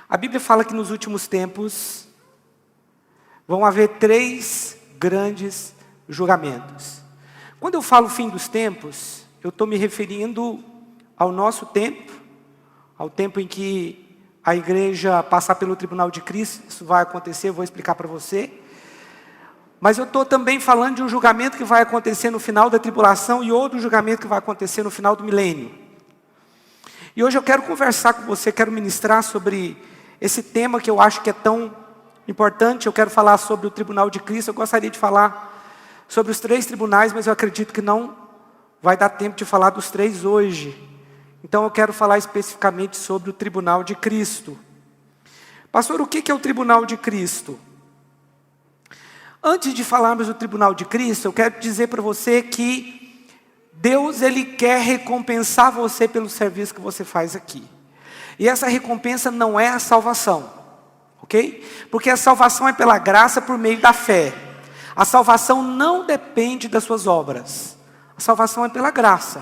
A Bíblia fala que nos últimos tempos vão haver 3 grandes julgamentos. Quando eu falo fim dos tempos, eu estou me referindo ao nosso tempo, ao tempo em que a igreja passar pelo tribunal de Cristo. Isso vai acontecer, eu vou explicar para você. Mas eu estou também falando de um julgamento que vai acontecer no final da tribulação e outro julgamento que vai acontecer no final do milênio. E hoje eu quero conversar com você, quero ministrar sobre esse tema que eu acho que é tão importante. Eu quero falar sobre o tribunal de Cristo. Eu gostaria de falar sobre os 3 tribunais, mas eu acredito que não vai dar tempo de falar dos 3 hoje. Então eu quero falar especificamente sobre o tribunal de Cristo. Pastor, o que é o tribunal de Cristo? Antes de falarmos do tribunal de Cristo, eu quero dizer para você que Deus, Ele quer recompensar você pelo serviço que você faz aqui. E essa recompensa não é a salvação, ok? Porque a salvação é pela graça por meio da fé. A salvação não depende das suas obras. A salvação é pela graça.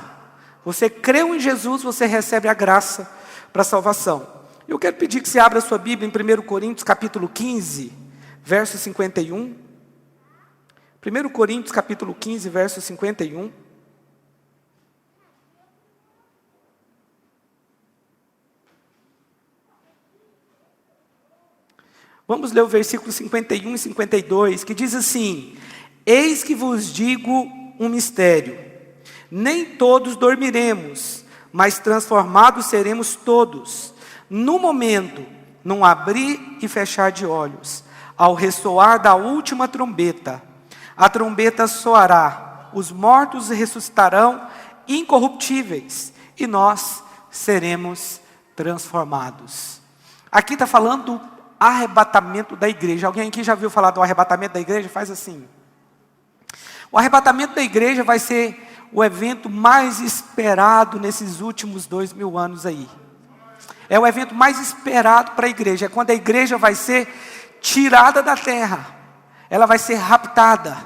Você creu em Jesus, você recebe a graça para a salvação. Eu quero pedir que você abra a sua Bíblia em 1 Coríntios capítulo 15, verso 51. 1 Coríntios capítulo 15, verso 51. Vamos ler o versículo 51 e 52, que diz assim: eis que vos digo um mistério, nem todos dormiremos, mas transformados seremos todos, no momento, num abrir e fechar de olhos, ao ressoar da última trombeta. A trombeta soará, os mortos ressuscitarão incorruptíveis, e nós seremos transformados. Aqui está falando do arrebatamento da igreja. Alguém aqui já viu falar do arrebatamento da igreja? Faz assim. O arrebatamento da igreja vai ser o evento mais esperado nesses últimos 2000 anos aí. É o evento mais esperado para a igreja. É quando a igreja vai ser tirada da terra. Ela vai ser raptada,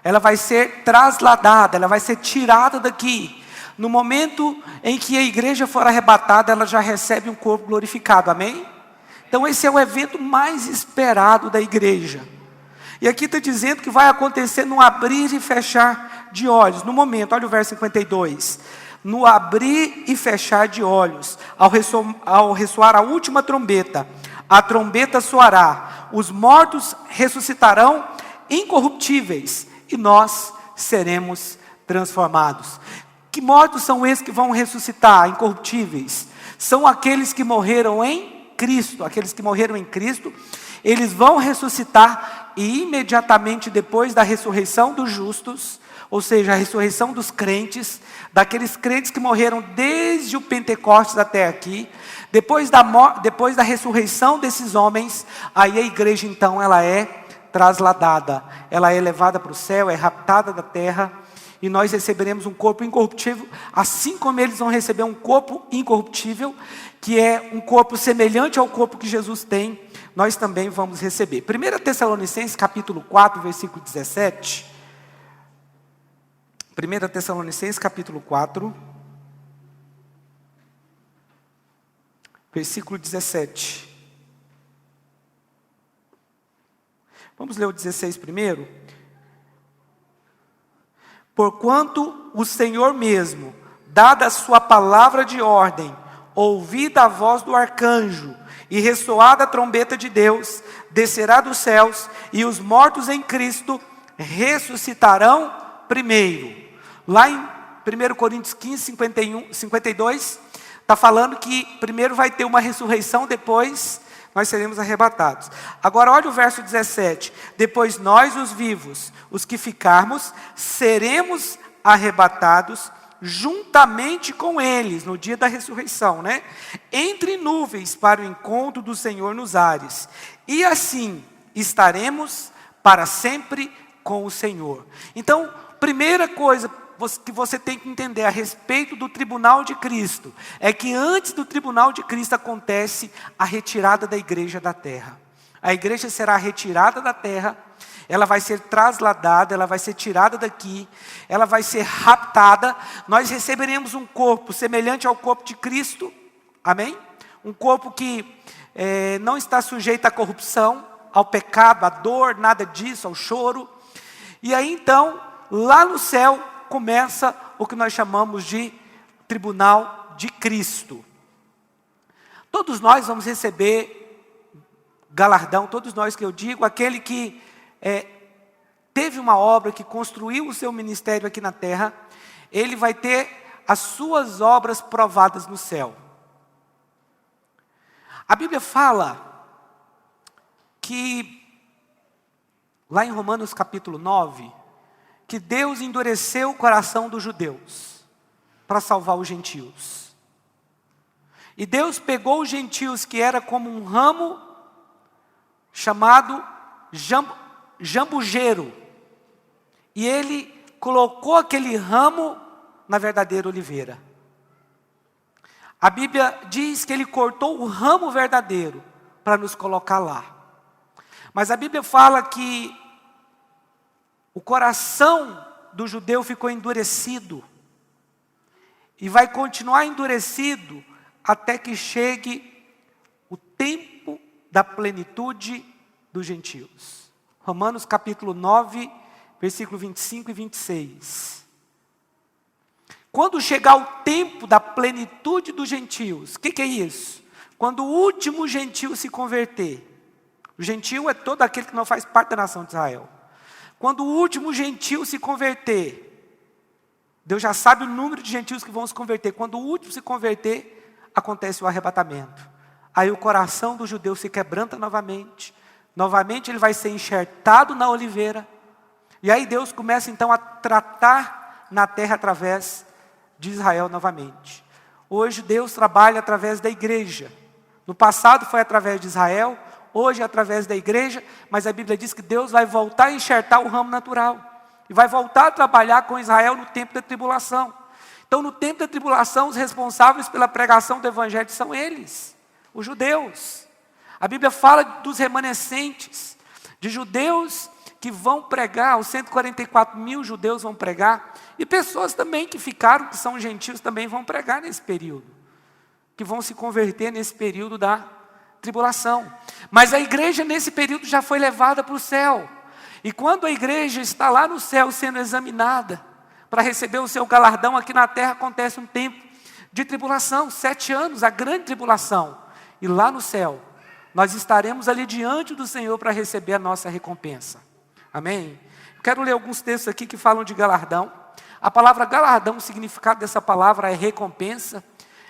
ela vai ser trasladada, ela vai ser tirada daqui. No momento em que a igreja for arrebatada, ela já recebe um corpo glorificado, amém? Então esse é o evento mais esperado da igreja. E aqui está dizendo que vai acontecer no abrir e fechar de olhos. No momento, olha o verso 52. No abrir e fechar de olhos, ao ressoar a última trombeta, a trombeta soará, os mortos ressuscitarão incorruptíveis, e nós seremos transformados. Que mortos são esses que vão ressuscitar incorruptíveis? São aqueles que morreram em Cristo. Aqueles que morreram em Cristo, eles vão ressuscitar, e imediatamente depois da ressurreição dos justos, ou seja, a ressurreição dos crentes, daqueles crentes que morreram desde o Pentecostes até aqui, depois da ressurreição desses homens, aí a igreja então ela é trasladada, ela é levada para o céu, é raptada da terra, e nós receberemos um corpo incorruptível, assim como eles vão receber um corpo incorruptível, que é um corpo semelhante ao corpo que Jesus tem, nós também vamos receber. 1 Tessalonicenses capítulo 4, versículo 17. 1 Tessalonicenses capítulo 4, versículo 17. Vamos ler o 16 primeiro? Porquanto o Senhor mesmo, dada a sua palavra de ordem, ouvida a voz do arcanjo, e ressoada a trombeta de Deus, descerá dos céus, e os mortos em Cristo ressuscitarão primeiro. Lá em 1 Coríntios 15, 52, está falando que primeiro vai ter uma ressurreição, depois nós seremos arrebatados. Agora olha o verso 17. Depois nós, os vivos, os que ficarmos, seremos arrebatados juntamente com eles, no dia da ressurreição, né? Entre nuvens para o encontro do Senhor nos ares. E assim estaremos para sempre com o Senhor. Então, primeira coisa que você tem que entender a respeito do tribunal de Cristo, é que antes do tribunal de Cristo acontece a retirada da igreja da terra. A igreja será retirada da terra, ela vai ser trasladada, ela vai ser tirada daqui, ela vai ser raptada, nós receberemos um corpo semelhante ao corpo de Cristo, amém? Um corpo que não está sujeita à corrupção, ao pecado, à dor, nada disso, ao choro. E aí então, lá no céu, começa o que nós chamamos de tribunal de Cristo. Todos nós vamos receber galardão, todos nós que eu digo, aquele que teve uma obra, que construiu o seu ministério aqui na terra, ele vai ter as suas obras provadas no céu. A Bíblia fala que, lá em Romanos capítulo 9, que Deus endureceu o coração dos judeus para salvar os gentios. E Deus pegou os gentios, que era como um ramo chamado jambujeiro, e Ele colocou aquele ramo na verdadeira oliveira. A Bíblia diz que Ele cortou o ramo verdadeiro para nos colocar lá. Mas a Bíblia fala que o coração do judeu ficou endurecido, e vai continuar endurecido até que chegue o tempo da plenitude dos gentios. Romanos capítulo 9, versículo 25 e 26. Quando chegar o tempo da plenitude dos gentios, o que é isso? Quando o último gentio se converter. O gentio é todo aquele que não faz parte da nação de Israel. Quando o último gentio se converter, Deus já sabe o número de gentios que vão se converter. Quando o último se converter, acontece o arrebatamento. Aí o coração do judeu se quebranta novamente. Novamente ele vai ser enxertado na oliveira. E aí Deus começa então a tratar na terra através de Israel novamente. Hoje Deus trabalha através da igreja. No passado foi através de Israel, hoje é através da igreja, mas a Bíblia diz que Deus vai voltar a enxertar o ramo natural. E vai voltar a trabalhar com Israel no tempo da tribulação. Então no tempo da tribulação, os responsáveis pela pregação do evangelho são eles, os judeus. A Bíblia fala dos remanescentes, de judeus que vão pregar, os 144 mil judeus vão pregar, e pessoas também que ficaram, que são gentios, também vão pregar nesse período, que vão se converter nesse período da tribulação. Mas a igreja nesse período já foi levada para o céu, e quando a igreja está lá no céu sendo examinada, para receber o seu galardão, aqui na terra acontece um tempo de tribulação, 7 anos, a grande tribulação, e lá no céu, nós estaremos ali diante do Senhor para receber a nossa recompensa. Amém? Quero ler alguns textos aqui que falam de galardão. A palavra galardão, o significado dessa palavra é recompensa,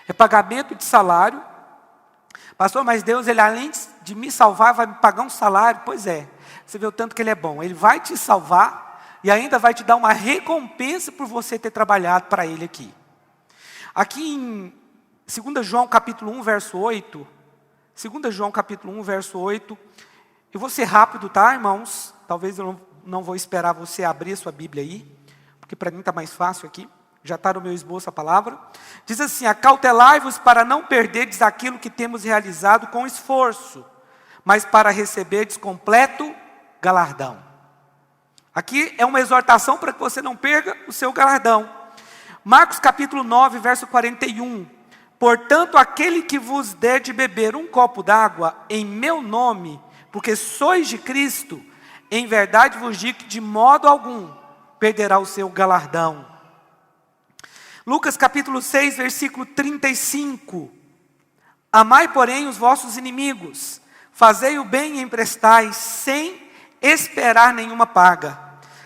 é pagamento de salário. Pastor, mas Deus, Ele além de me salvar, vai me pagar um salário? Pois é, você vê o tanto que Ele é bom. Ele vai te salvar e ainda vai te dar uma recompensa por você ter trabalhado para Ele aqui. Aqui em 2 João capítulo 1, verso 8, 2 João capítulo 1, verso 8, eu vou ser rápido, tá, irmãos? Talvez eu não vou esperar você abrir a sua Bíblia aí, porque para mim está mais fácil aqui, já está no meu esboço a palavra. Diz assim: acautelai-vos para não perderdes aquilo que temos realizado com esforço, mas para receberdes completo galardão. Aqui é uma exortação para que você não perca o seu galardão. Marcos capítulo 9, verso 41. Portanto, aquele que vos der de beber um copo d'água em meu nome, porque sois de Cristo, em verdade vos digo que de modo algum perderá o seu galardão. Lucas capítulo 6, versículo 35. Amai, porém, os vossos inimigos, fazei o bem e emprestai, sem esperar nenhuma paga.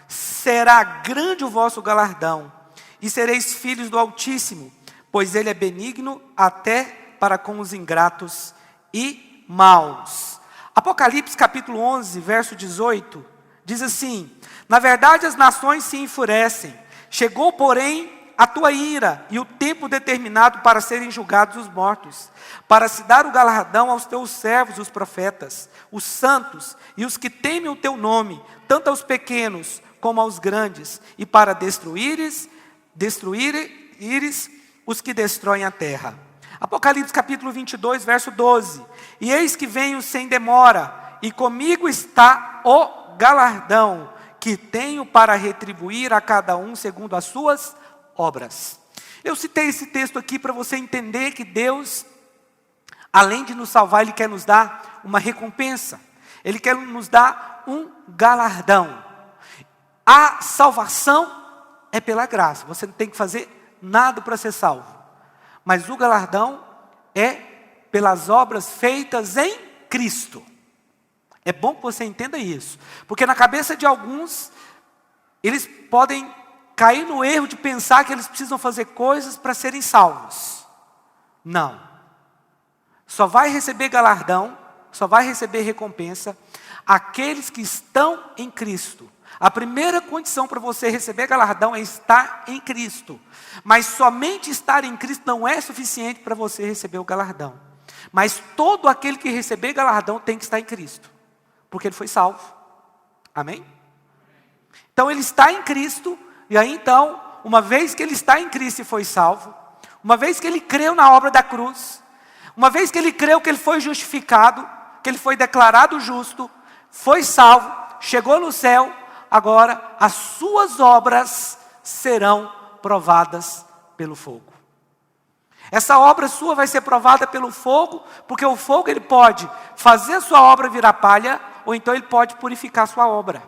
Será grande o vosso galardão, e sereis filhos do Altíssimo, pois Ele é benigno até para com os ingratos e maus. Apocalipse capítulo 11, verso 18, diz assim: na verdade as nações se enfurecem, chegou porém a tua ira, e o tempo determinado para serem julgados os mortos, para se dar o galardão aos teus servos, os profetas, os santos, e os que temem o teu nome, tanto aos pequenos como aos grandes, e para destruíres os que destroem a terra. Apocalipse capítulo 22, verso 12. E eis que venho sem demora, e comigo está o galardão, que tenho para retribuir a cada um segundo as suas obras. Eu citei esse texto aqui para você entender que Deus, Além de nos salvar, Ele quer nos dar uma recompensa. Ele quer nos dar um galardão. A salvação é pela graça. Você não tem que fazer nada para ser salvo. Mas o galardão é pelas obras feitas em Cristo. É bom que você entenda isso. Porque na cabeça de alguns, eles podem cair no erro de pensar que eles precisam fazer coisas para serem salvos. Não. Só vai receber galardão, só vai receber recompensa aqueles que estão em Cristo. A primeira condição para você receber galardão é estar em Cristo. Mas somente estar em Cristo não é suficiente para você receber o galardão. Mas todo aquele que receber galardão tem que estar em Cristo. Porque ele foi salvo. Amém? Então ele está em Cristo. E aí então, uma vez que ele está em Cristo e foi salvo, uma vez que ele creu na obra da cruz, uma vez que ele creu que ele foi justificado, que ele foi declarado justo, foi salvo, chegou no céu, agora as suas obras serão provadas pelo fogo. Essa obra sua vai ser provada pelo fogo, porque o fogo ele pode fazer a sua obra virar palha, ou então ele pode purificar a sua obra,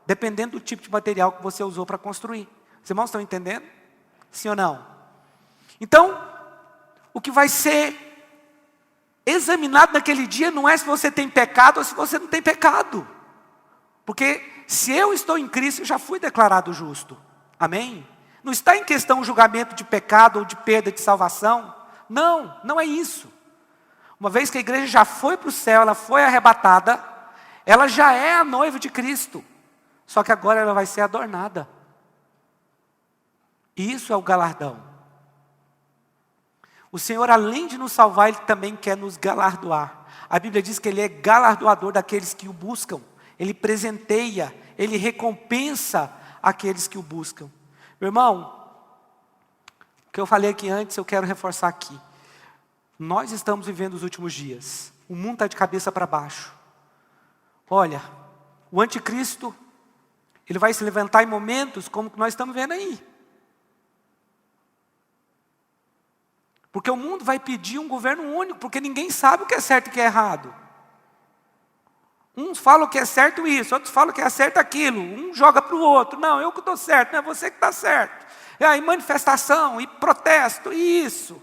dependendo do tipo de material que você usou para construir. Os irmãos estão entendendo? Sim ou não? Então, o que vai ser examinado naquele dia não é se você tem pecado ou se você não tem pecado. Porque se eu estou em Cristo, eu já fui declarado justo. Amém? Não está em questão o julgamento de pecado ou de perda de salvação. Não, não é isso. Uma vez que a igreja já foi para o céu, ela foi arrebatada, ela já é a noiva de Cristo. Só que agora ela vai ser adornada. E isso é o galardão. O Senhor, além de nos salvar, Ele também quer nos galardoar. A Bíblia diz que Ele é galardoador daqueles que o buscam. Ele presenteia, Ele recompensa aqueles que o buscam. Meu irmão, o que eu falei aqui antes, eu quero reforçar aqui. Nós estamos vivendo os últimos dias. O mundo está de cabeça para baixo. Olha, o anticristo, ele vai se levantar em momentos como que nós estamos vendo aí. Porque o mundo vai pedir um governo único, porque ninguém sabe o que é certo e o que é errado. Uns falam que é certo isso, outros falam que é certo aquilo. Um joga para o outro. Não, eu que estou certo, não é você que está certo. E aí manifestação, e protesto, e isso.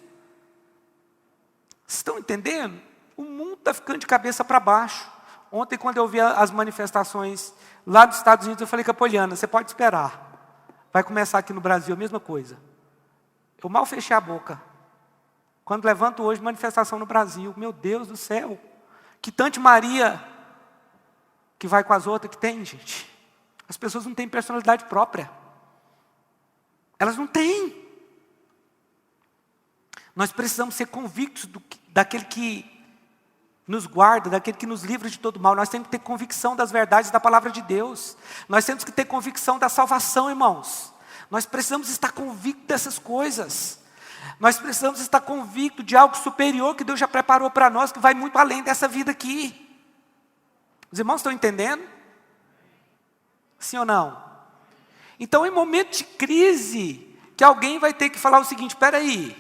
Vocês estão entendendo? O mundo está ficando de cabeça para baixo. Ontem, quando eu vi as manifestações lá dos Estados Unidos, eu falei, Capoliana, você pode esperar. Vai começar aqui no Brasil a mesma coisa. Eu mal fechei a boca. Quando levanto hoje, manifestação no Brasil. Meu Deus do céu. Que tante Maria que vai com as outras que tem, gente. As pessoas não têm personalidade própria. Elas não têm. Nós precisamos ser convictos daquele que nos guarda, daquele que nos livra de todo mal. Nós temos que ter convicção das verdades da palavra de Deus. Nós temos que ter convicção da salvação, irmãos. Nós precisamos estar convictos dessas coisas. Nós precisamos estar convictos de algo superior que Deus já preparou para nós, que vai muito além dessa vida aqui. Os irmãos estão entendendo? Sim ou não? Então, em momento de crise, que alguém vai ter que falar o seguinte, espera aí,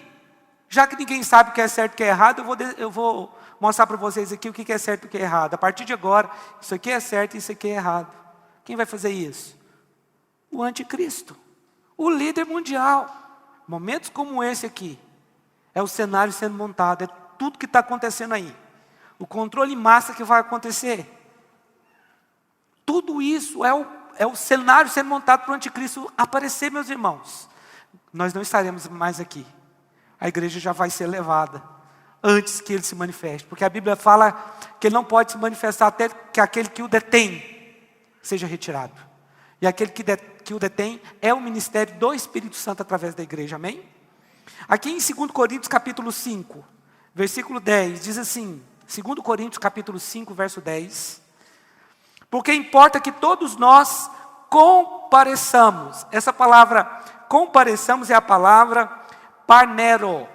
já que ninguém sabe o que é certo e o que é errado, eu vou mostrar para vocês aqui o que é certo e o que é errado. A partir de agora, isso aqui é certo e isso aqui é errado. Quem vai fazer isso? O anticristo, o líder mundial. Momentos como esse aqui, é o cenário sendo montado, é tudo que está acontecendo aí. O controle em massa que vai acontecer. Tudo isso é o cenário sendo montado para o anticristo aparecer, meus irmãos. Nós não estaremos mais aqui. A igreja já vai ser levada antes que ele se manifeste. Porque a Bíblia fala que ele não pode se manifestar até que aquele que o detém seja retirado. E aquele que o detém é o ministério do Espírito Santo através da igreja, amém? Aqui em 2 Coríntios capítulo 5, versículo 10, diz assim, 2 Coríntios capítulo 5, verso 10, porque importa que todos nós compareçamos. Essa palavra compareçamos é a palavra parnero,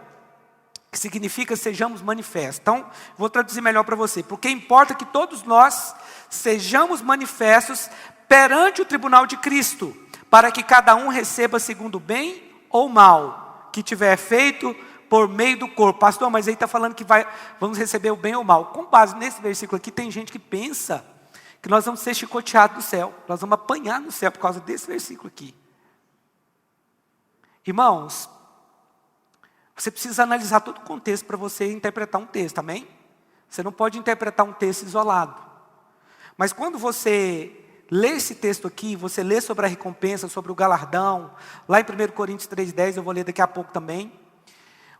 que significa sejamos manifestos. Então, vou traduzir melhor para você. Porque importa que todos nós sejamos manifestos perante o tribunal de Cristo, para que cada um receba segundo o bem ou mal que tiver feito por meio do corpo. Pastor, mas aí está falando que vamos receber o bem ou o mal. Com base nesse versículo aqui, tem gente que pensa que nós vamos ser chicoteados no céu. Nós vamos apanhar no céu por causa desse versículo aqui. Irmãos, você precisa analisar todo o contexto para você interpretar um texto, amém? Você não pode interpretar um texto isolado. Mas quando você lê esse texto aqui, você lê sobre a recompensa, sobre o galardão, lá em 1 Coríntios 3,10, eu vou ler daqui a pouco também.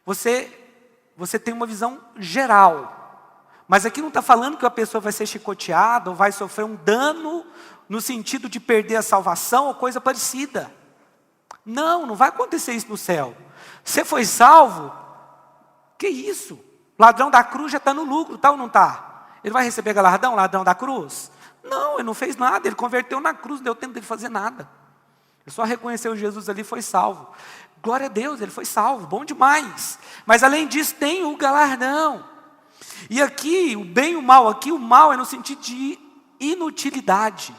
Você tem uma visão geral. Mas aqui não está falando que a pessoa vai ser chicoteada, ou vai sofrer um dano, no sentido de perder a salvação, ou coisa parecida. Não vai acontecer isso no céu. Você foi salvo? Que isso? O ladrão da cruz já está no lucro, tá ou não está? Ele vai receber galardão, ladrão da cruz? Não, ele não fez nada, ele converteu na cruz, não deu tempo de fazer nada. Ele só reconheceu Jesus ali e foi salvo. Glória a Deus, ele foi salvo, bom demais. Mas além disso tem o galardão. E aqui, o bem e o mal, aqui o mal é no sentido de inutilidade.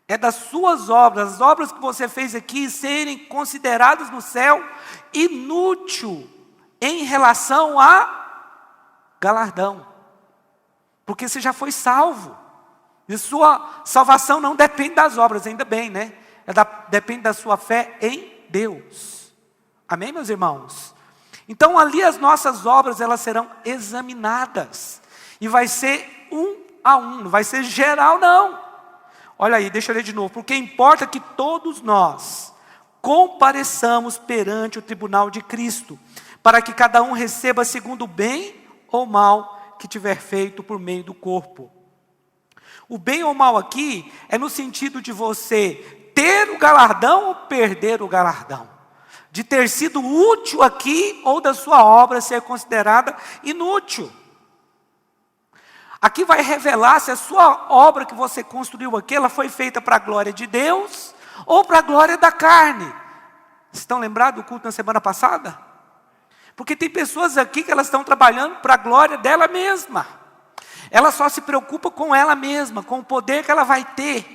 É das suas obras, as obras que você fez aqui serem consideradas no céu inútil em relação a galardão. Porque você já foi salvo. E sua salvação não depende das obras, ainda bem, né? Depende da sua fé em Deus. Amém, meus irmãos? Então ali as nossas obras, elas serão examinadas. E vai ser um a um, não vai ser geral não. Olha aí, deixa eu ler de novo. Porque importa que todos nós compareçamos perante o tribunal de Cristo, para que cada um receba segundo o bem ou mal que tiver feito por meio do corpo. O bem ou mal aqui é no sentido de você ter o galardão ou perder o galardão. De ter sido útil aqui ou da sua obra ser considerada inútil. Aqui vai revelar se a sua obra que você construiu aqui, ela foi feita para a glória de Deus ou para a glória da carne. Vocês estão lembrados do culto na semana passada? Porque tem pessoas aqui que elas estão trabalhando para a glória dela mesma. Ela só se preocupa com ela mesma, com o poder que ela vai ter.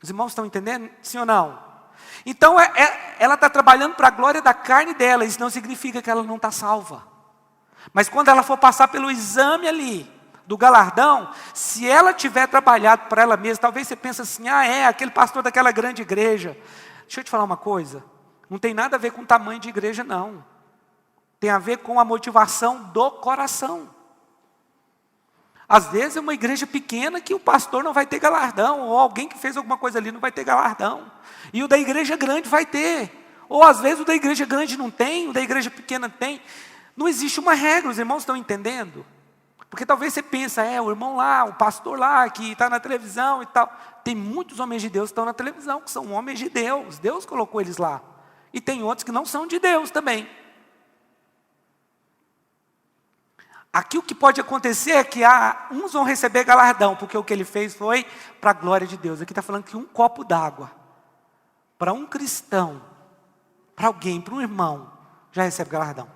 Os irmãos estão entendendo? Sim ou não? Então ela está trabalhando para a glória da carne dela. Isso não significa que ela não está salva. Mas quando ela for passar pelo exame ali, do galardão, se ela tiver trabalhado para ela mesma, talvez você pense assim, aquele pastor daquela grande igreja. Deixa eu te falar uma coisa, não tem nada a ver com o tamanho de igreja não. Tem a ver com a motivação do coração. Às vezes é uma igreja pequena que o pastor não vai ter galardão, ou alguém que fez alguma coisa ali não vai ter galardão. E o da igreja grande vai ter. Ou às vezes o da igreja grande não tem, o da igreja pequena tem. Não existe uma regra, os irmãos estão entendendo? Porque talvez você pense, o irmão lá, o pastor lá, que está na televisão e tal. Tem muitos homens de Deus que estão na televisão, que são homens de Deus. Deus colocou eles lá. E tem outros que não são de Deus também. Aqui o que pode acontecer é que uns vão receber galardão, porque o que ele fez foi para a glória de Deus. Aqui está falando que um copo d'água, para um cristão, para alguém, para um irmão, já recebe galardão.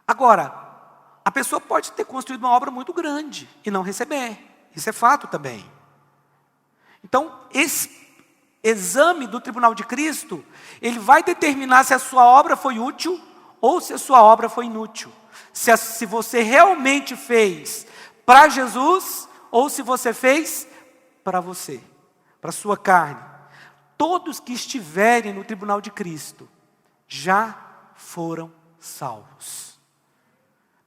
Agora, a pessoa pode ter construído uma obra muito grande e não receber. Isso é fato também. Então, esse exame do tribunal de Cristo, ele vai determinar se a sua obra foi útil ou se a sua obra foi inútil. Se você realmente fez para Jesus ou se você fez para você, para a sua carne. Todos que estiverem no tribunal de Cristo já foram salvos.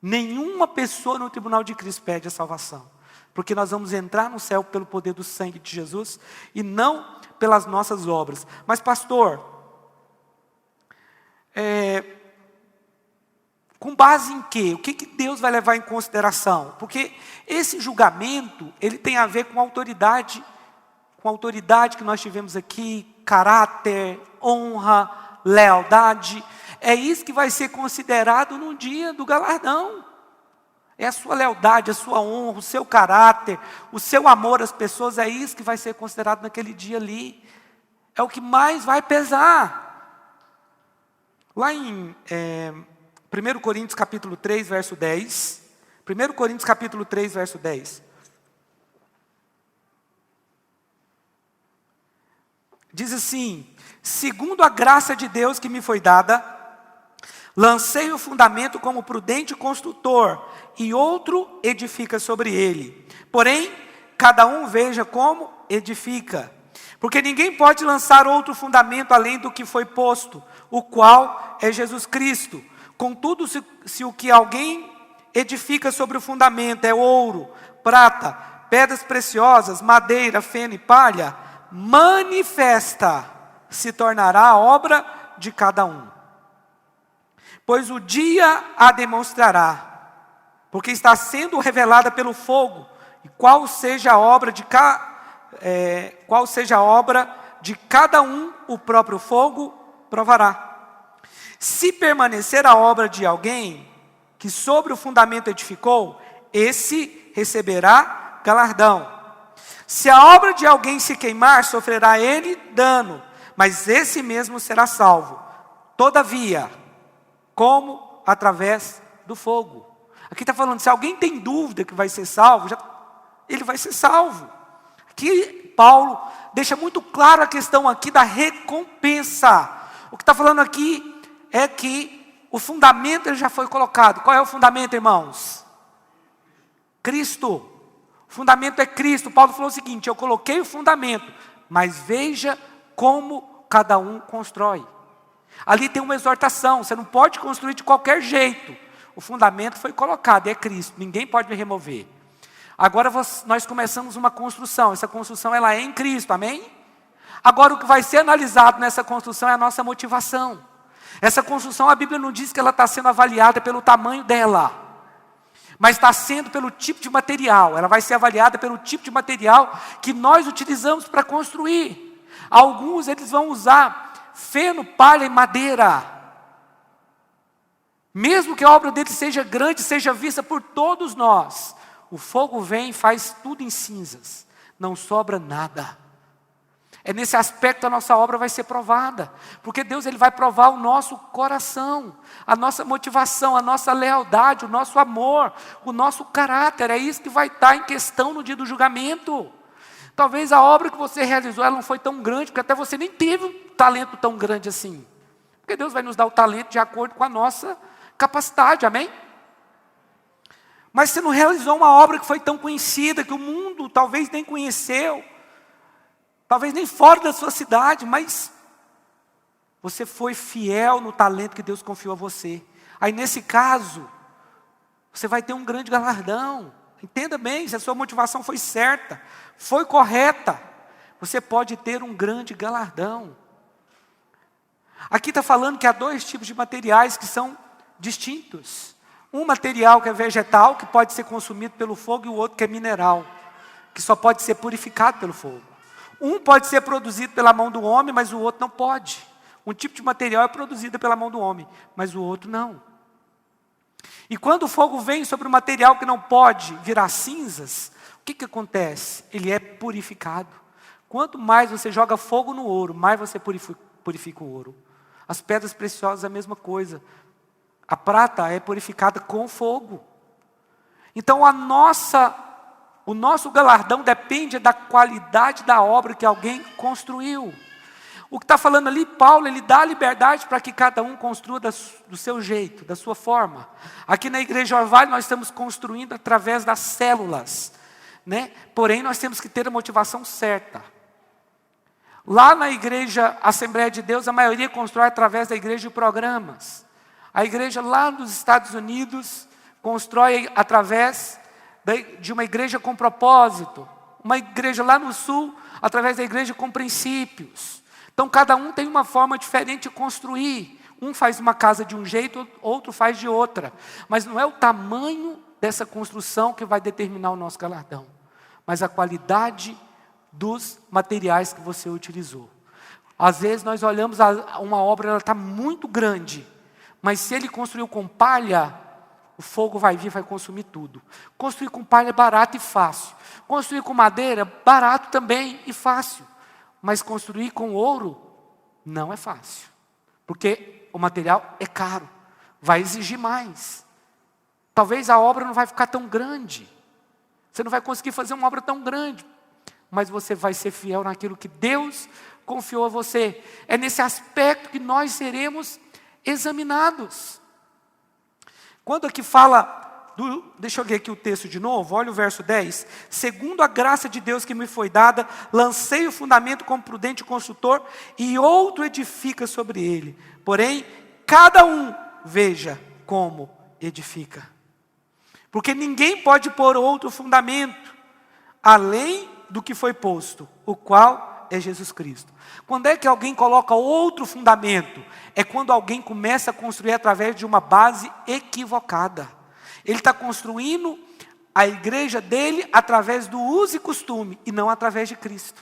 Nenhuma pessoa no tribunal de Cristo perde a salvação. Porque nós vamos entrar no céu pelo poder do sangue de Jesus e não pelas nossas obras. Mas pastor, com base em quê? O que Deus vai levar em consideração? Porque esse julgamento, ele tem a ver com a autoridade que nós tivemos aqui, caráter, honra, lealdade. É isso que vai ser considerado no dia do galardão. É a sua lealdade, a sua honra, o seu caráter, o seu amor às pessoas, é isso que vai ser considerado naquele dia ali. É o que mais vai pesar. Lá em 1 Coríntios capítulo 3, verso 10. 1 Coríntios capítulo 3, verso 10. Diz assim: segundo a graça de Deus que me foi dada, lancei o fundamento como prudente construtor, e outro edifica sobre ele. Porém, cada um veja como edifica. Porque ninguém pode lançar outro fundamento além do que foi posto, o qual é Jesus Cristo. Contudo, se o que alguém edifica sobre o fundamento é ouro, prata, pedras preciosas, madeira, feno e palha, manifesta se tornará a obra de cada um. Pois o dia a demonstrará, porque está sendo revelada pelo fogo, e qual seja a obra de cada um, o próprio fogo provará. Se permanecer a obra de alguém que sobre o fundamento edificou, esse receberá galardão. Se a obra de alguém se queimar, sofrerá ele dano, mas esse mesmo será salvo. Todavia, como? Através do fogo. Aqui está falando, se alguém tem dúvida que vai ser salvo, ele vai ser salvo. Aqui Paulo deixa muito claro a questão aqui da recompensa. O que está falando aqui é que o fundamento ele já foi colocado. Qual é o fundamento, irmãos? Cristo. O fundamento é Cristo. Paulo falou o seguinte: eu coloquei o fundamento, mas veja como cada um constrói. Ali tem uma exortação, você não pode construir de qualquer jeito. O fundamento foi colocado, é Cristo, ninguém pode remover. Agora nós começamos uma construção, essa construção ela é em Cristo, amém? Agora o que vai ser analisado nessa construção é a nossa motivação. Essa construção, a Bíblia não diz que ela está sendo avaliada pelo tamanho dela, mas está sendo pelo tipo de material. Ela vai ser avaliada pelo tipo de material que nós utilizamos para construir. Alguns eles vão usar feno, palha e madeira. Mesmo que a obra deles seja grande, seja vista por todos nós, o fogo vem e faz tudo em cinzas, não sobra nada. É nesse aspecto a nossa obra vai ser provada, porque Deus ele vai provar o nosso coração, a nossa motivação, a nossa lealdade, o nosso amor, o nosso caráter. É isso que vai estar em questão no dia do julgamento. Talvez a obra que você realizou ela não foi tão grande, porque até você nem teve um talento tão grande assim. Porque Deus vai nos dar o talento de acordo com a nossa capacidade, amém? Mas você não realizou uma obra que foi tão conhecida, que o mundo talvez nem conheceu, talvez nem fora da sua cidade, mas você foi fiel no talento que Deus confiou a você. Aí nesse caso, você vai ter um grande galardão. Entenda bem, se a sua motivação foi certa, foi correta, você pode ter um grande galardão. Aqui está falando que há dois tipos de materiais que são distintos. Um material que é vegetal, que pode ser consumido pelo fogo, e o outro que é mineral, que só pode ser purificado pelo fogo. Um pode ser produzido pela mão do homem, mas o outro não pode. Um tipo de material é produzido pela mão do homem, mas o outro não. E quando o fogo vem sobre o material que não pode virar cinzas, o que acontece? Ele é purificado. Quanto mais você joga fogo no ouro, mais você purifica o ouro. As pedras preciosas é a mesma coisa. A prata é purificada com fogo. Então o nosso galardão depende da qualidade da obra que alguém construiu. O que está falando ali, Paulo, ele dá liberdade para que cada um construa do seu jeito, da sua forma. Aqui na Igreja Orvalho nós estamos construindo através das células, né? Porém nós temos que ter a motivação certa. Lá na Igreja Assembleia de Deus, a maioria constrói através da igreja de programas. A igreja lá nos Estados Unidos constrói através de uma igreja com propósito. Uma igreja lá no sul, através da igreja com princípios. Então cada um tem uma forma diferente de construir. Um faz uma casa de um jeito, outro faz de outra. Mas não é o tamanho dessa construção que vai determinar o nosso galardão, mas a qualidade dos materiais que você utilizou. Às vezes nós olhamos uma obra, ela está muito grande, mas se ele construiu com palha, o fogo vai vir e vai consumir tudo. Construir com palha é barato e fácil. Construir com madeira, barato também e fácil. Mas construir com ouro, não é fácil. Porque o material é caro, vai exigir mais. Talvez a obra não vai ficar tão grande. Você não vai conseguir fazer uma obra tão grande. Mas você vai ser fiel naquilo que Deus confiou a você. É nesse aspecto que nós seremos examinados. Quando aqui fala deixa eu ler aqui o texto de novo, olha o verso 10. Segundo a graça de Deus que me foi dada, lancei o fundamento como prudente construtor, e outro edifica sobre ele. Porém, cada um veja como edifica. Porque ninguém pode pôr outro fundamento, além do que foi posto, o qual é Jesus Cristo. Quando é que alguém coloca outro fundamento? É quando alguém começa a construir através de uma base equivocada. Ele está construindo a igreja dele através do uso e costume, e não através de Cristo.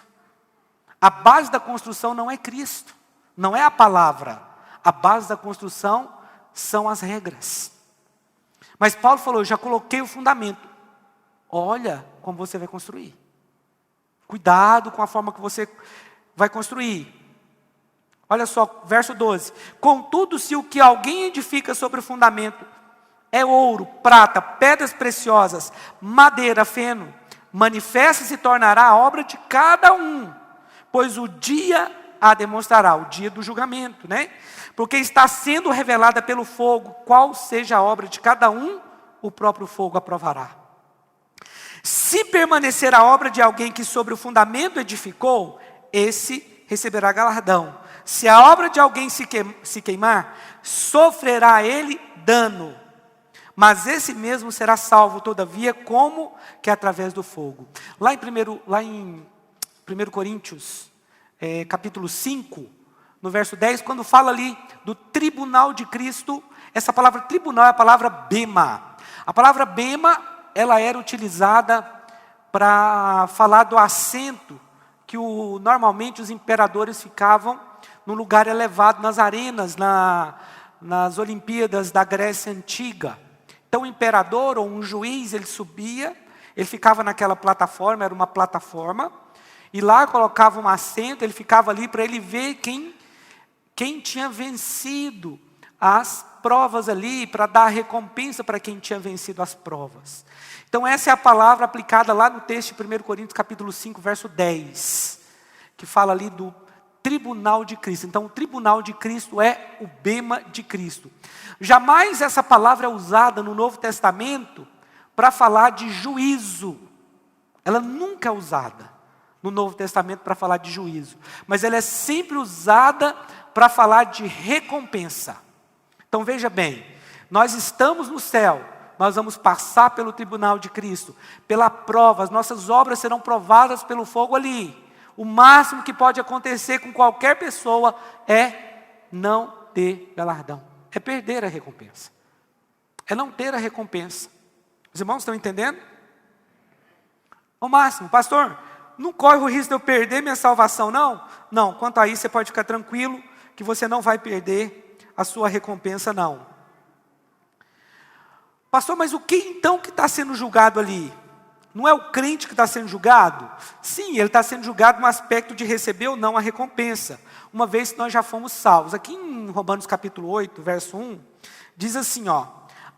A base da construção não é Cristo, não é a palavra. A base da construção são as regras. Mas Paulo falou, já coloquei o fundamento. Olha como você vai construir. Cuidado com a forma que você vai construir. Olha só, verso 12. Contudo, se o que alguém edifica sobre o fundamento é ouro, prata, pedras preciosas, madeira, feno, manifesta e se tornará a obra de cada um, pois o dia a demonstrará, o dia do julgamento, né? Porque está sendo revelada pelo fogo, qual seja a obra de cada um, o próprio fogo aprovará. Se permanecer a obra de alguém que sobre o fundamento edificou, esse receberá galardão. Se a obra de alguém se queimar, sofrerá ele dano. Mas esse mesmo será salvo, todavia, como que através do fogo. Lá em 1 Coríntios, capítulo 5, no verso 10, quando fala ali do tribunal de Cristo, essa palavra tribunal é a palavra bema. A palavra bema, ela era utilizada para falar do assento que normalmente os imperadores ficavam num lugar elevado, nas arenas, nas Olimpíadas da Grécia Antiga. Então o imperador ou um juiz, ele subia, ele ficava naquela plataforma, era uma plataforma, e lá colocava um assento, ele ficava ali para ele ver quem tinha vencido as provas ali, para dar recompensa para quem tinha vencido as provas. Então essa é a palavra aplicada lá no texto de 1 Coríntios capítulo 5, verso 10, que fala ali do tribunal de Cristo. Então o tribunal de Cristo é o bema de Cristo. Jamais essa palavra é usada no Novo Testamento para falar de juízo. Ela nunca é usada no Novo Testamento para falar de juízo. Mas ela é sempre usada para falar de recompensa. Então veja bem, nós estamos no céu, nós vamos passar pelo tribunal de Cristo, pela prova, as nossas obras serão provadas pelo fogo ali. O máximo que pode acontecer com qualquer pessoa é não ter galardão. É perder a recompensa. É não ter a recompensa. Os irmãos estão entendendo? O máximo, pastor, não corre o risco de eu perder minha salvação, não? Não, quanto a isso você pode ficar tranquilo, que você não vai perder a sua recompensa, não. Pastor, mas o que então que está sendo julgado ali? Não é o crente que está sendo julgado? Sim, ele está sendo julgado no aspecto de receber ou não a recompensa, uma vez que nós já fomos salvos. Aqui em Romanos capítulo 8, verso 1, diz assim,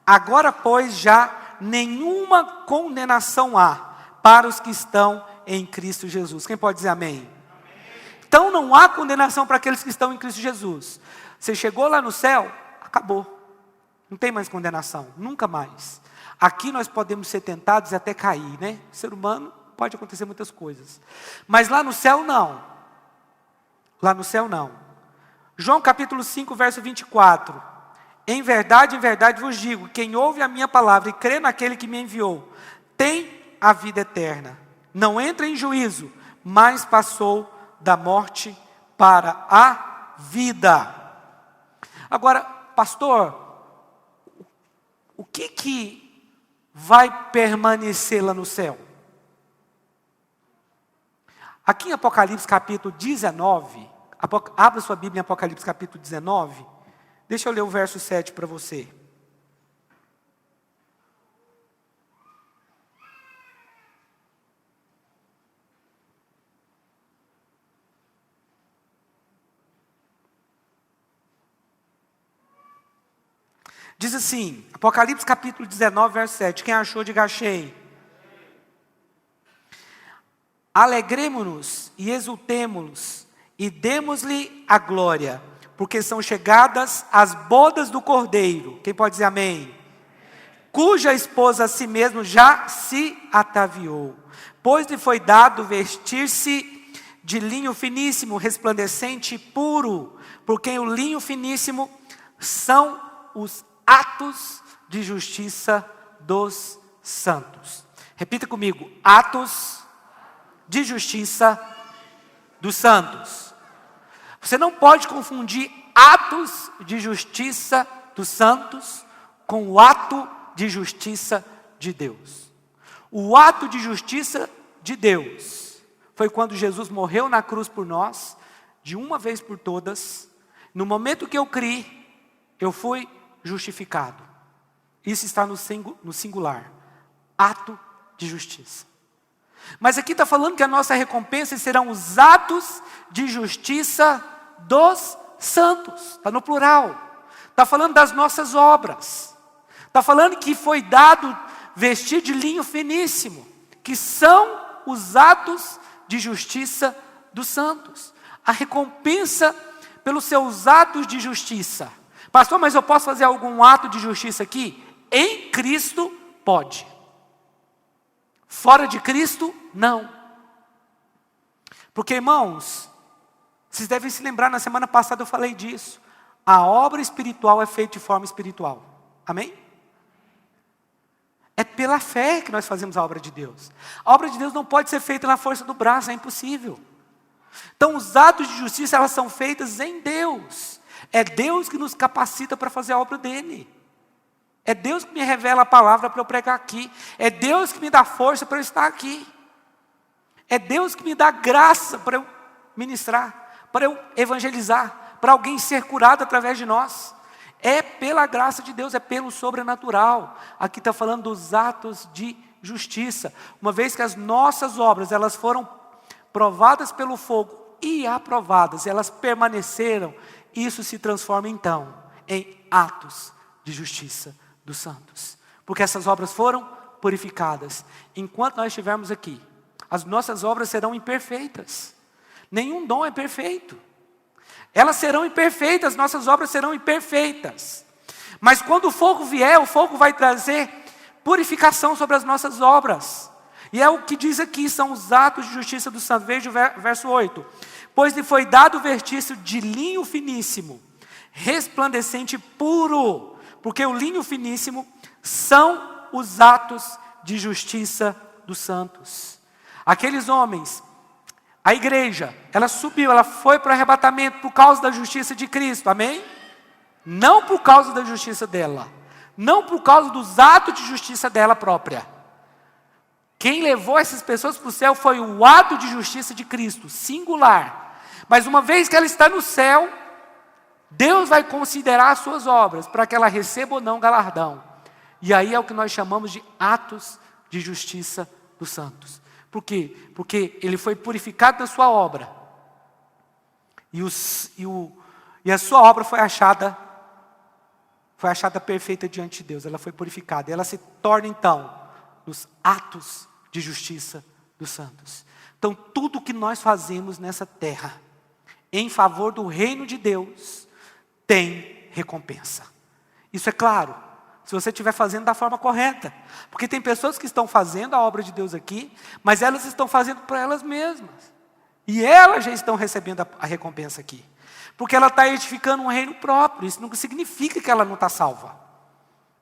agora pois já nenhuma condenação há para os que estão em Cristo Jesus. Quem pode dizer amém? Então não há condenação para aqueles que estão em Cristo Jesus. Você chegou lá no céu, acabou. Não tem mais condenação, nunca mais. Aqui nós podemos ser tentados e até cair, né? O ser humano pode acontecer muitas coisas. Mas lá no céu não. Lá no céu não. João capítulo 5, verso 24. Em verdade vos digo, quem ouve a minha palavra e crê naquele que me enviou, tem a vida eterna. Não entra em juízo, mas passou da morte para a vida. Agora, pastor, o que vai permanecer lá no céu? Aqui em Apocalipse capítulo 19, abra sua Bíblia em Apocalipse capítulo 19, deixa eu ler o verso 7 para você. Diz assim, Apocalipse capítulo 19, verso 7. Quem achou, diga achei. Alegremo-nos e exultemo-nos e demos-lhe a glória, porque são chegadas as bodas do Cordeiro. Quem pode dizer amém? Cuja esposa a si mesmo já se ataviou, pois lhe foi dado vestir-se de linho finíssimo, resplandecente e puro, porque o linho finíssimo são os atos de justiça dos santos. Repita comigo: atos de justiça dos santos. Você não pode confundir atos de justiça dos santos com o ato de justiça de Deus. O ato de justiça de Deus foi quando Jesus morreu na cruz por nós, de uma vez por todas. No momento que eu criei, eu fui justificado. Isso está no singular. Ato de justiça. Mas aqui está falando que a nossa recompensa serão os atos de justiça dos santos. Está no plural. Está falando das nossas obras. Está falando que foi dado vestir de linho finíssimo, que são os atos de justiça dos santos. A recompensa pelos seus atos de justiça. Pastor, mas eu posso fazer algum ato de justiça aqui? Em Cristo, pode. Fora de Cristo, não. Porque, irmãos, vocês devem se lembrar, na semana passada eu falei disso. A obra espiritual é feita de forma espiritual. Amém? É pela fé que nós fazemos a obra de Deus. A obra de Deus não pode ser feita na força do braço, é impossível. Então os atos de justiça, elas são feitas em Deus. É Deus que nos capacita para fazer a obra dele. É Deus que me revela a palavra para eu pregar aqui. É Deus que me dá força para eu estar aqui. É Deus que me dá graça para eu ministrar, para eu evangelizar, para alguém ser curado através de nós. É pela graça de Deus, é pelo sobrenatural. Aqui está falando dos atos de justiça. Uma vez que as nossas obras, elas foram provadas pelo fogo e aprovadas, elas permaneceram, isso se transforma então em atos de justiça dos santos. Porque essas obras foram purificadas. Enquanto nós estivermos aqui, as nossas obras serão imperfeitas. Nenhum dom é perfeito. Elas serão imperfeitas, nossas obras serão imperfeitas. Mas quando o fogo vier, o fogo vai trazer purificação sobre as nossas obras. E é o que diz aqui, são os atos de justiça do santo. Veja o verso 8. Pois lhe foi dado vestir-se de linho finíssimo, resplandecente e puro. Porque o linho finíssimo são os atos de justiça dos santos. Aqueles homens, a igreja, ela subiu, ela foi para o arrebatamento por causa da justiça de Cristo, amém? Não por causa da justiça dela, não por causa dos atos de justiça dela própria. Quem levou essas pessoas para o céu foi o ato de justiça de Cristo, singular. Mas uma vez que ela está no céu, Deus vai considerar as suas obras, para que ela receba ou não galardão. E aí é o que nós chamamos de atos de justiça dos santos. Por quê? Porque ele foi purificado na sua obra. E a sua obra foi achada perfeita diante de Deus. Ela foi purificada. E ela se torna então nos atos de justiça dos santos. Então tudo que nós fazemos nessa terra, em favor do reino de Deus, tem recompensa. Isso é claro, se você estiver fazendo da forma correta. Porque tem pessoas que estão fazendo a obra de Deus aqui, mas elas estão fazendo para elas mesmas. E elas já estão recebendo a recompensa aqui. Porque ela está edificando um reino próprio. Isso não significa que ela não está salva.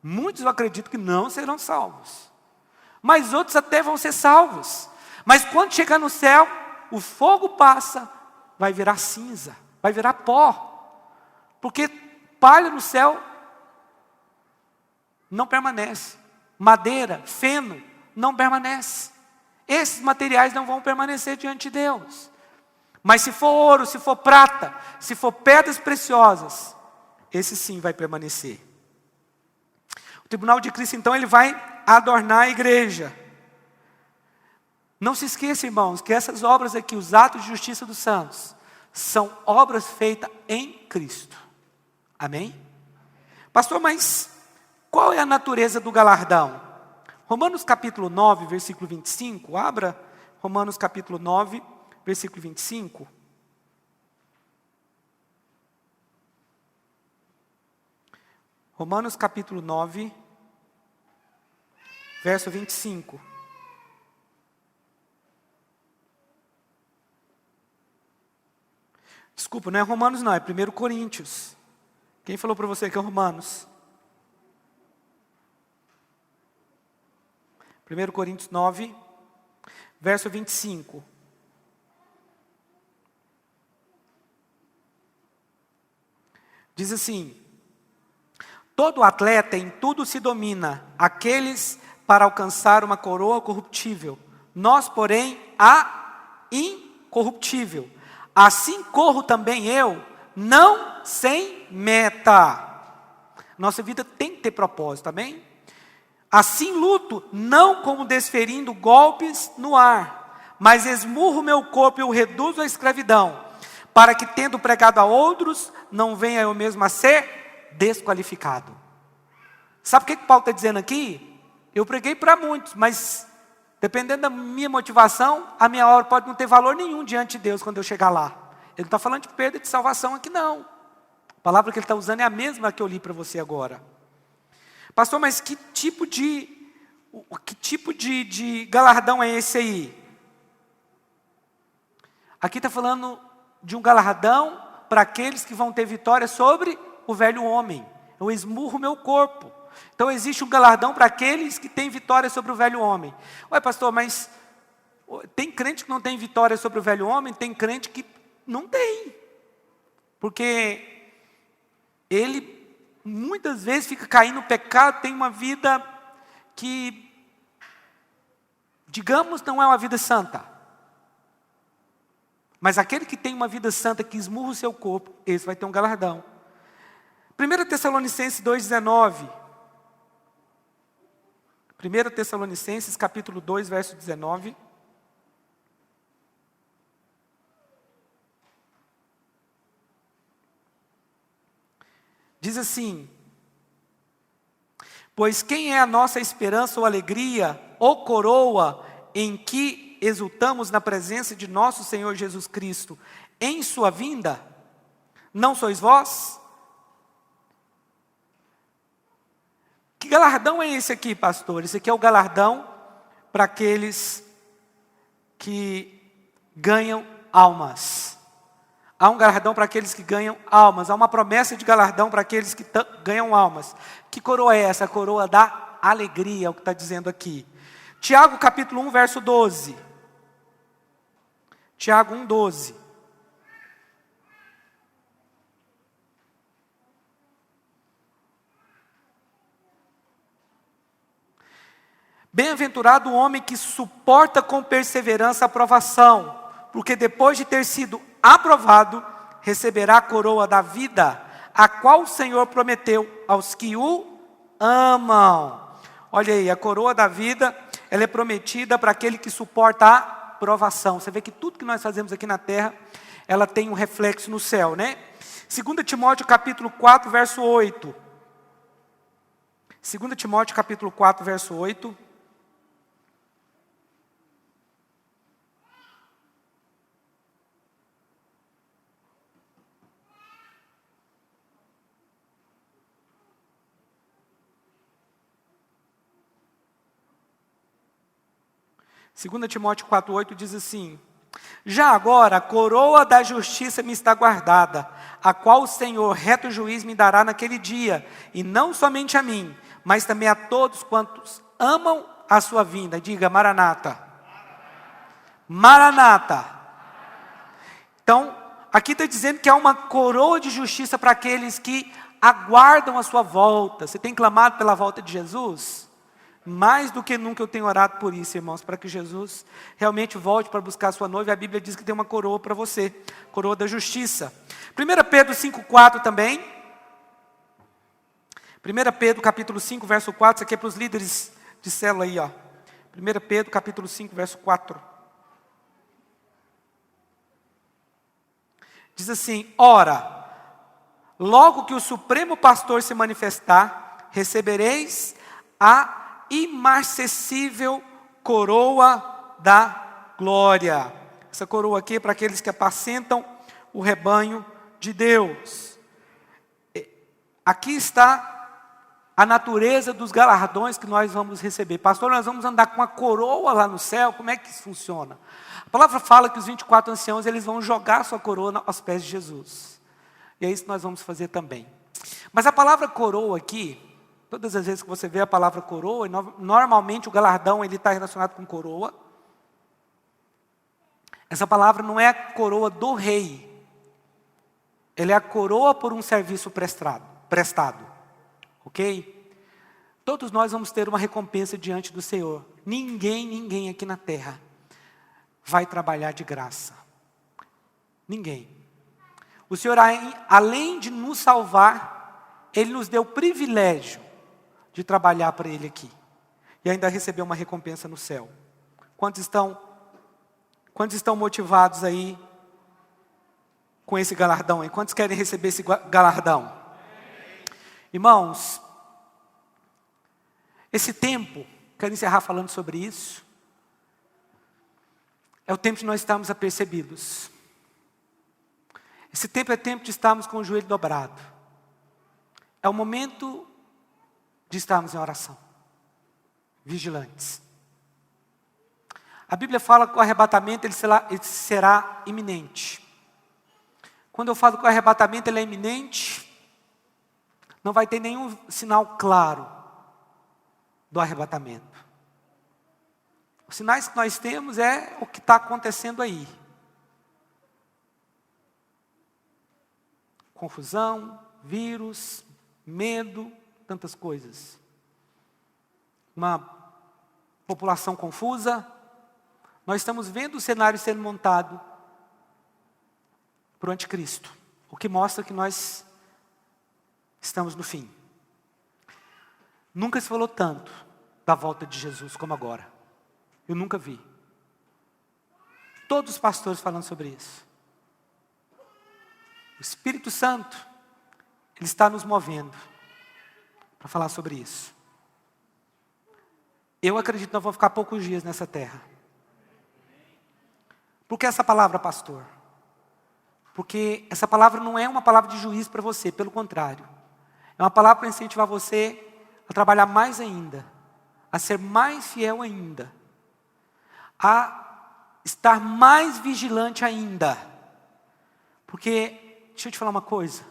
Muitos acreditam que não serão salvos. Mas outros até vão ser salvos. Mas quando chegar no céu, o fogo passa, vai virar cinza, vai virar pó. Porque palha no céu não permanece. Madeira, feno, não permanece. Esses materiais não vão permanecer diante de Deus. Mas se for ouro, se for prata, se for pedras preciosas, esse sim vai permanecer. O tribunal de Cristo, então, ele vai adornar a igreja. Não se esqueça, irmãos, que essas obras aqui, os atos de justiça dos santos, são obras feitas em Cristo. Amém? Pastor, mas qual é a natureza do galardão? Romanos capítulo 9, versículo 25. Abra Romanos capítulo 9, versículo 25. Romanos capítulo 9, verso 25. Desculpa, não é Romanos não, é 1 Coríntios. Quem falou para você que é Romanos? 1 Coríntios 9, verso 25. Diz assim: todo atleta em tudo se domina, aqueles para alcançar uma coroa corruptível. Nós, porém, a incorruptível. Assim corro também eu, não sem meta. Nossa vida tem que ter propósito, amém? Assim luto, não como desferindo golpes no ar, mas esmurro meu corpo e o reduzo à escravidão, para que, tendo pregado a outros, não venha eu mesmo a ser desqualificado. Sabe o que Paulo está dizendo aqui? Eu preguei para muitos, mas dependendo da minha motivação, a minha hora pode não ter valor nenhum diante de Deus quando eu chegar lá. Ele não está falando de perda de salvação aqui não. A palavra que ele está usando é a mesma que eu li para você agora. Pastor, mas que tipo de galardão é esse aí? Aqui está falando de um galardão para aqueles que vão ter vitória sobre o velho homem. Eu esmurro meu corpo. Então existe um galardão para aqueles que têm vitória sobre o velho homem. Ué, pastor, mas tem crente que não tem vitória sobre o velho homem? Tem crente que não tem. Porque ele muitas vezes fica caindo no pecado, tem uma vida que, digamos, não é uma vida santa. Mas aquele que tem uma vida santa, que esmurra o seu corpo, esse vai ter um galardão. 1 Tessalonicenses 2,19. 1 Tessalonicenses capítulo 2, verso 19. Diz assim: pois quem é a nossa esperança ou alegria, ou coroa, em que exultamos na presença de nosso Senhor Jesus Cristo, em sua vinda? Não sois vós? Que galardão é esse aqui, pastor? Esse aqui é o galardão para aqueles que ganham almas. Há um galardão para aqueles que ganham almas. Há uma promessa de galardão para aqueles que ganham almas. Que coroa é essa? A coroa da alegria, é o que está dizendo aqui. Tiago capítulo 1, verso 12. Tiago 1, 12. Bem-aventurado o homem que suporta com perseverança a provação, porque depois de ter sido aprovado, receberá a coroa da vida, a qual o Senhor prometeu aos que o amam. Olha aí, a coroa da vida, ela é prometida para aquele que suporta a provação. Você vê que tudo que nós fazemos aqui na terra, ela tem um reflexo no céu, né? 2 Timóteo capítulo 4, verso 8. 2 Timóteo capítulo 4, verso 8. Segunda Timóteo 4,8 diz assim: já agora a coroa da justiça me está guardada, a qual o Senhor, reto juiz, me dará naquele dia, e não somente a mim, mas também a todos quantos amam a sua vinda. Diga, Maranata. Maranata. Então, aqui está dizendo que há uma coroa de justiça para aqueles que aguardam a sua volta. Você tem clamado pela volta de Jesus? Mais do que nunca eu tenho orado por isso, irmãos, para que Jesus realmente volte para buscar a sua noiva. A Bíblia diz que tem uma coroa para você, coroa da justiça. 1 Pedro 5,4 também. 1 Pedro capítulo 5, verso 4, isso aqui é para os líderes de célula aí, ó. 1 Pedro capítulo 5, verso 4. Diz assim: ora, logo que o Supremo Pastor se manifestar, recebereis a imarcessível coroa da glória. Essa coroa aqui é para aqueles que apacentam o rebanho de Deus. Aqui está a natureza dos galardões que nós vamos receber. Pastor, nós vamos andar com a coroa lá no céu, como é que isso funciona? A palavra fala que os 24 anciãos, eles vão jogar a sua coroa aos pés de Jesus. E é isso que nós vamos fazer também. Mas a palavra coroa aqui, todas as vezes que você vê a palavra coroa, normalmente o galardão ele está relacionado com coroa. Essa palavra não é a coroa do rei. Ela é a coroa por um serviço prestado. Ok? Todos nós vamos ter uma recompensa diante do Senhor. Ninguém aqui na terra vai trabalhar de graça. Ninguém. O Senhor, além de nos salvar, Ele nos deu o privilégio de trabalhar para Ele aqui. E ainda receber uma recompensa no céu. Quantos estão motivados aí com esse galardão? E quantos querem receber esse galardão? Irmãos, esse tempo, quero encerrar falando sobre isso, é o tempo de nós estarmos apercebidos. Esse tempo é tempo de estarmos com o joelho dobrado. É o momento de estarmos em oração, vigilantes. A Bíblia fala que o arrebatamento ele será iminente. Quando eu falo que o arrebatamento ele é iminente, não vai ter nenhum sinal claro do arrebatamento. Os sinais que nós temos é o que está acontecendo aí. Confusão, vírus, medo, tantas coisas. Uma população confusa. Nós estamos vendo o cenário sendo montado para o anticristo. O que mostra que nós estamos no fim. Nunca se falou tanto da volta de Jesus como agora. Eu nunca vi. Todos os pastores falando sobre isso. O Espírito Santo, Ele está nos movendo para falar sobre isso. Eu acredito que nós vamos ficar poucos dias nessa terra. Por que essa palavra, pastor? Porque essa palavra não é uma palavra de juízo para você, pelo contrário. É uma palavra para incentivar você a trabalhar mais ainda, a ser mais fiel ainda, a estar mais vigilante ainda. Porque, deixa eu te falar uma coisa,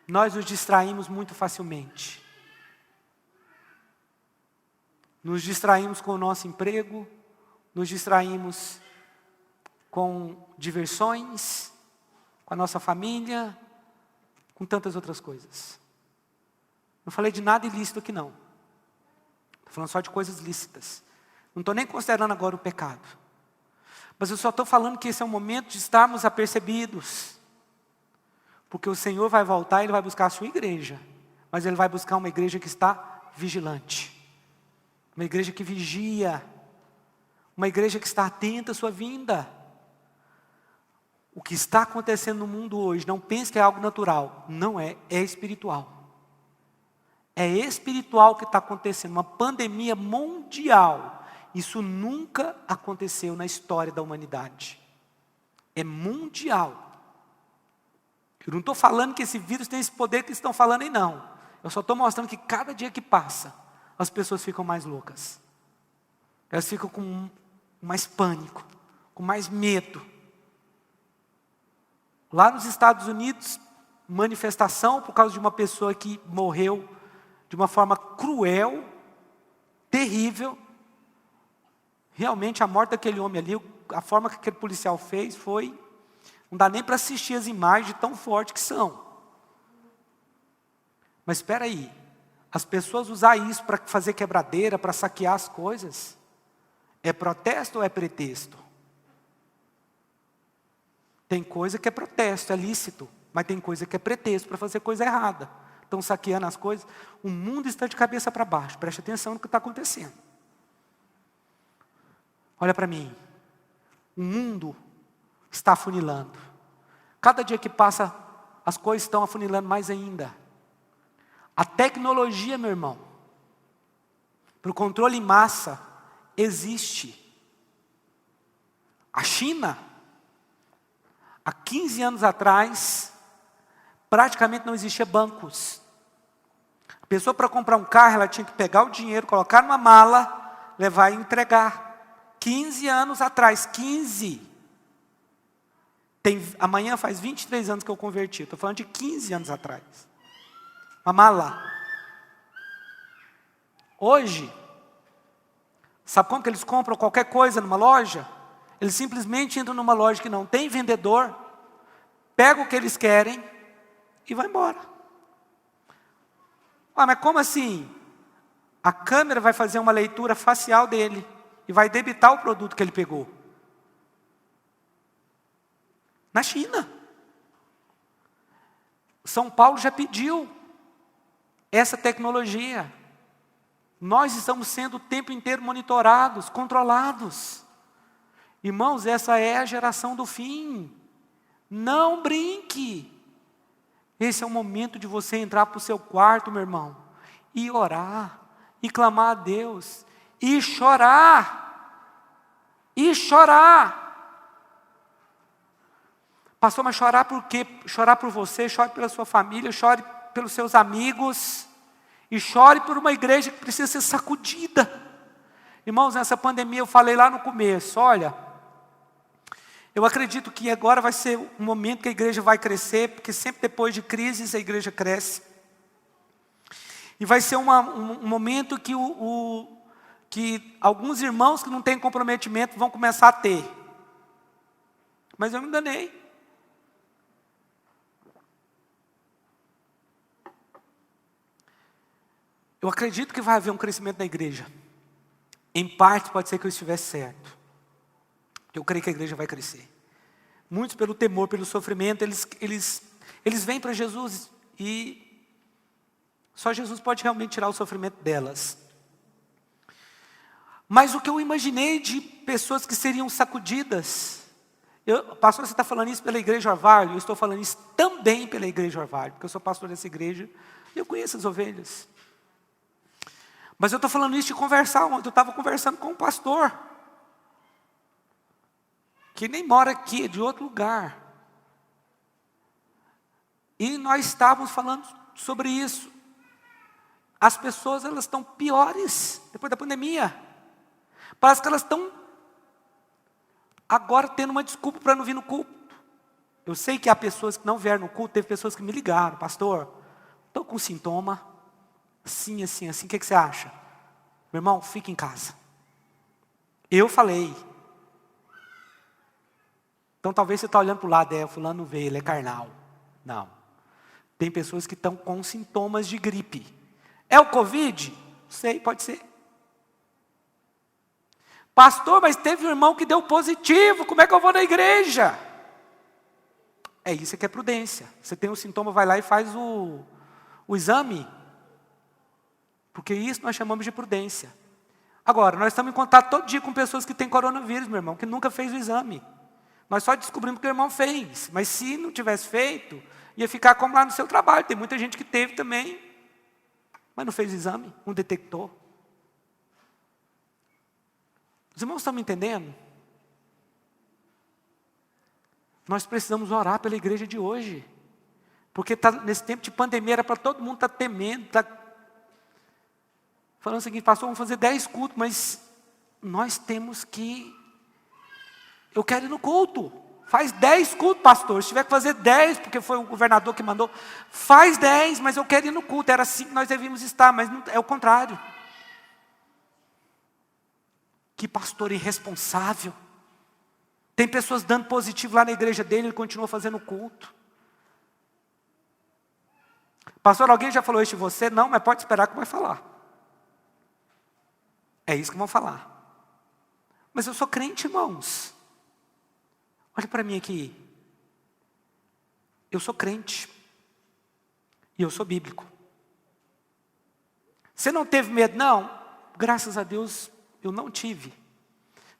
nós nos distraímos muito facilmente. Nos distraímos com o nosso emprego, nos distraímos com diversões, com a nossa família, com tantas outras coisas. Não falei de nada ilícito aqui não. Estou falando só de coisas lícitas. Não estou nem considerando agora o pecado. Mas eu só estou falando que esse é o momento de estarmos apercebidos. Porque o Senhor vai voltar e Ele vai buscar a sua igreja. Mas Ele vai buscar uma igreja que está vigilante. Uma igreja que vigia. Uma igreja que está atenta à sua vinda. O que está acontecendo no mundo hoje, não pense que é algo natural. Não é, é espiritual. É espiritual o que está acontecendo. Uma pandemia mundial. Isso nunca aconteceu na história da humanidade. É mundial. Eu não estou falando que esse vírus tem esse poder que estão falando aí não. Eu só estou mostrando que cada dia que passa, as pessoas ficam mais loucas. Elas ficam com mais pânico, com mais medo. Lá nos Estados Unidos, manifestação por causa de uma pessoa que morreu de uma forma cruel, terrível. Realmente a morte daquele homem ali, a forma que aquele policial fez foi... Não dá nem para assistir as imagens de tão forte que são. Mas espera aí, as pessoas usar isso para fazer quebradeira, para saquear as coisas, é protesto ou é pretexto? Tem coisa que é protesto, é lícito, mas tem coisa que é pretexto para fazer coisa errada. Estão saqueando as coisas, o mundo está de cabeça para baixo, preste atenção no que está acontecendo. Olha para mim, o mundo está afunilando. Cada dia que passa, as coisas estão afunilando mais ainda. A tecnologia, meu irmão, para o controle em massa, existe. A China, há 15 anos atrás, praticamente não existia bancos. A pessoa, para comprar um carro, ela tinha que pegar o dinheiro, colocar numa mala, levar e entregar. 15 anos atrás, 15. Amanhã faz 23 anos que eu converti. Estou falando de 15 anos atrás. Uma mala. Hoje, sabe como que eles compram qualquer coisa numa loja? Eles simplesmente entram numa loja que não tem vendedor, pegam o que eles querem e vão embora. Ah, mas como assim? A câmera vai fazer uma leitura facial dele e vai debitar o produto que ele pegou. Na China. São Paulo já pediu essa tecnologia. Nós estamos sendo o tempo inteiro monitorados, controlados. Irmãos, essa é a geração do fim. Não brinque. Esse é o momento de você entrar para o seu quarto, meu irmão, e orar, e clamar a Deus, e chorar. E chorar. Pastor, mas chorar por quê? Chorar por você, chore pela sua família, chore pelos seus amigos. E chore por uma igreja que precisa ser sacudida. Irmãos, nessa pandemia eu falei lá no começo, olha, eu acredito que agora vai ser um momento que a igreja vai crescer, porque sempre depois de crises a igreja cresce. E vai ser um momento que, que alguns irmãos que não têm comprometimento vão começar a ter. Mas eu me enganei. Eu acredito que vai haver um crescimento na igreja. Em parte pode ser que eu estivesse certo. Eu creio que a igreja vai crescer. Muitos pelo temor, pelo sofrimento, eles vêm para Jesus e só Jesus pode realmente tirar o sofrimento delas. Mas o que eu imaginei de pessoas que seriam sacudidas, pastor, você está falando isso pela igreja Orvalho, eu estou falando isso também pela igreja Orvalho, porque eu sou pastor dessa igreja e eu conheço as ovelhas. Mas eu estou falando isso de conversar. Ontem eu estava conversando com um pastor, que nem mora aqui, é de outro lugar. E nós estávamos falando sobre isso. As pessoas, elas estão piores depois da pandemia. Parece que elas estão agora tendo uma desculpa para não vir no culto. Eu sei que há pessoas que não vieram no culto, teve pessoas que me ligaram, pastor, estou com sintoma. Assim, assim, assim, o que você acha? Meu irmão, fica em casa. Eu falei. Então talvez você está olhando para o lado, o fulano não veio, ele é carnal. Não. Tem pessoas que estão com sintomas de gripe. É o Covid? Sei, pode ser. Pastor, mas teve um irmão que deu positivo, como é que eu vou na igreja? É isso que é prudência. Você tem um sintoma, vai lá e faz o exame. Porque isso nós chamamos de prudência. Agora, nós estamos em contato todo dia com pessoas que têm coronavírus, meu irmão, que nunca fez o exame. Nós só descobrimos que o irmão fez. Mas se não tivesse feito, ia ficar como lá no seu trabalho. Tem muita gente que teve também, mas não fez o exame, não detectou. Os irmãos estão me entendendo? Nós precisamos orar pela igreja de hoje. Porque nesse tempo de pandemia era para todo mundo estar temendo, falando o seguinte, pastor, vamos fazer 10 cultos, mas nós temos que... Eu quero ir no culto. Faz 10 cultos, pastor. Se tiver que fazer 10, porque foi o governador que mandou, faz 10, mas eu quero ir no culto. Era assim que nós devíamos estar, mas não, é o contrário. Que pastor irresponsável. Tem pessoas dando positivo lá na igreja dele, ele continua fazendo culto. Pastor, alguém já falou isso de você? Não, mas pode esperar que vai falar. É isso que vão falar. Mas eu sou crente, irmãos. Olha para mim aqui. Eu sou crente. E eu sou bíblico. Você não teve medo? Não. Graças a Deus, eu não tive.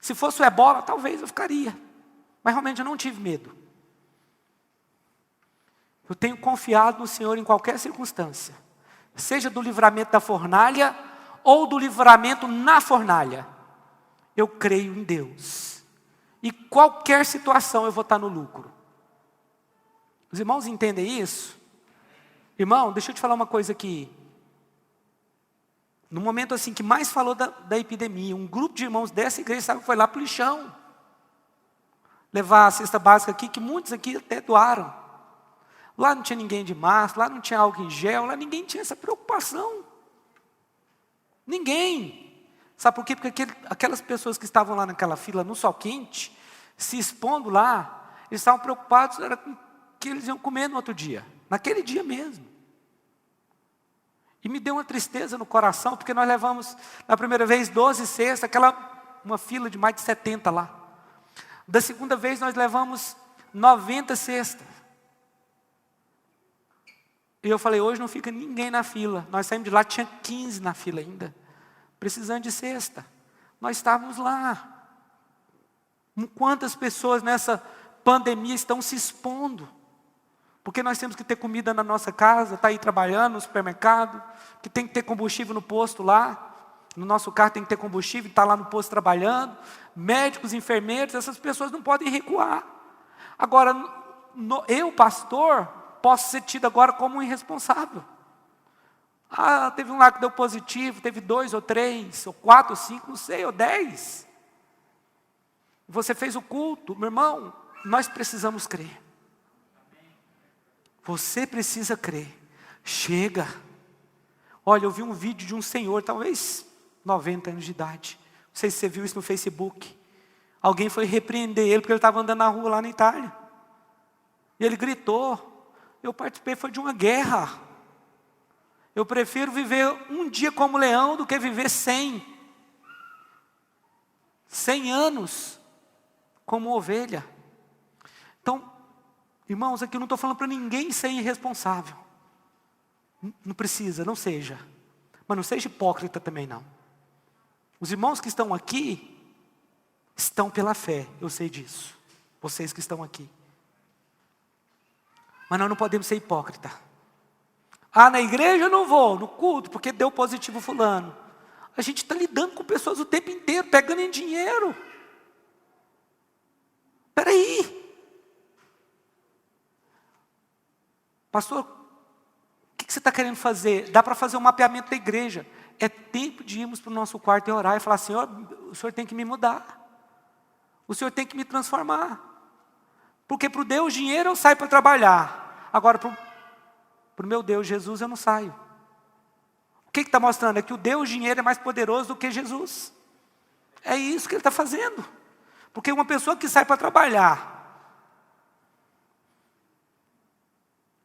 Se fosse o ebola, talvez eu ficaria. Mas realmente eu não tive medo. Eu tenho confiado no Senhor em qualquer circunstância. Seja do livramento da fornalha ou do livramento na fornalha. Eu creio em Deus. E qualquer situação eu vou estar no lucro. Os irmãos entendem isso? Irmão, deixa eu te falar uma coisa aqui. No momento assim que mais falou da epidemia, um grupo de irmãos dessa igreja, sabe, foi lá para o lixão. Levar a cesta básica aqui, que muitos aqui até doaram. Lá não tinha ninguém de máscara, lá não tinha álcool em gel, lá ninguém tinha essa preocupação. Ninguém. Sabe por quê? Porque aquelas pessoas que estavam lá naquela fila, no sol quente, se expondo lá, eles estavam preocupados era com o que eles iam comer no outro dia. Naquele dia mesmo. E me deu uma tristeza no coração, porque nós levamos, na primeira vez, 12 cestas, uma fila de mais de 70 lá. Da segunda vez, nós levamos 90 cestas. E eu falei, hoje não fica ninguém na fila. Nós saímos de lá, tinha 15 na fila ainda, precisando de cesta. Nós estávamos lá. Quantas pessoas nessa pandemia estão se expondo? Porque nós temos que ter comida na nossa casa, está aí trabalhando no supermercado, que tem que ter combustível no posto lá. No nosso carro tem que ter combustível, está lá no posto trabalhando. Médicos, enfermeiros, essas pessoas não podem recuar. Agora, eu, pastor, posso ser tido agora como um irresponsável. Ah, teve um lá que deu positivo, teve 2 ou 3, ou 4 ou 5, não sei, ou 10. Você fez o culto, meu irmão, nós precisamos crer. Você precisa crer. Chega. Olha, eu vi um vídeo de um senhor, talvez 90 anos de idade. Não sei se você viu isso no Facebook. Alguém foi repreender ele porque ele estava andando na rua lá na Itália. E ele gritou. Eu participei, foi de uma guerra. Eu prefiro viver um dia como leão do que viver 100 anos como ovelha. Então, irmãos, aqui eu não estou falando para ninguém ser irresponsável. Não precisa, não seja. Mas não seja hipócrita também não. Os irmãos que estão aqui, estão pela fé, eu sei disso. Vocês que estão aqui. Mas nós não podemos ser hipócrita. Ah, na igreja eu não vou, no culto, porque deu positivo fulano. A gente está lidando com pessoas o tempo inteiro, pegando em dinheiro. Espera aí. Pastor, o que você está querendo fazer? Dá para fazer um mapeamento da igreja. É tempo de irmos para o nosso quarto e orar e falar, Senhor, o Senhor tem que me mudar. O Senhor tem que me transformar. Porque para o Deus dinheiro eu saio para trabalhar. Agora para o meu Deus Jesus eu não saio. O que está mostrando? É que o Deus dinheiro é mais poderoso do que Jesus. É isso que ele está fazendo. Porque uma pessoa que sai para trabalhar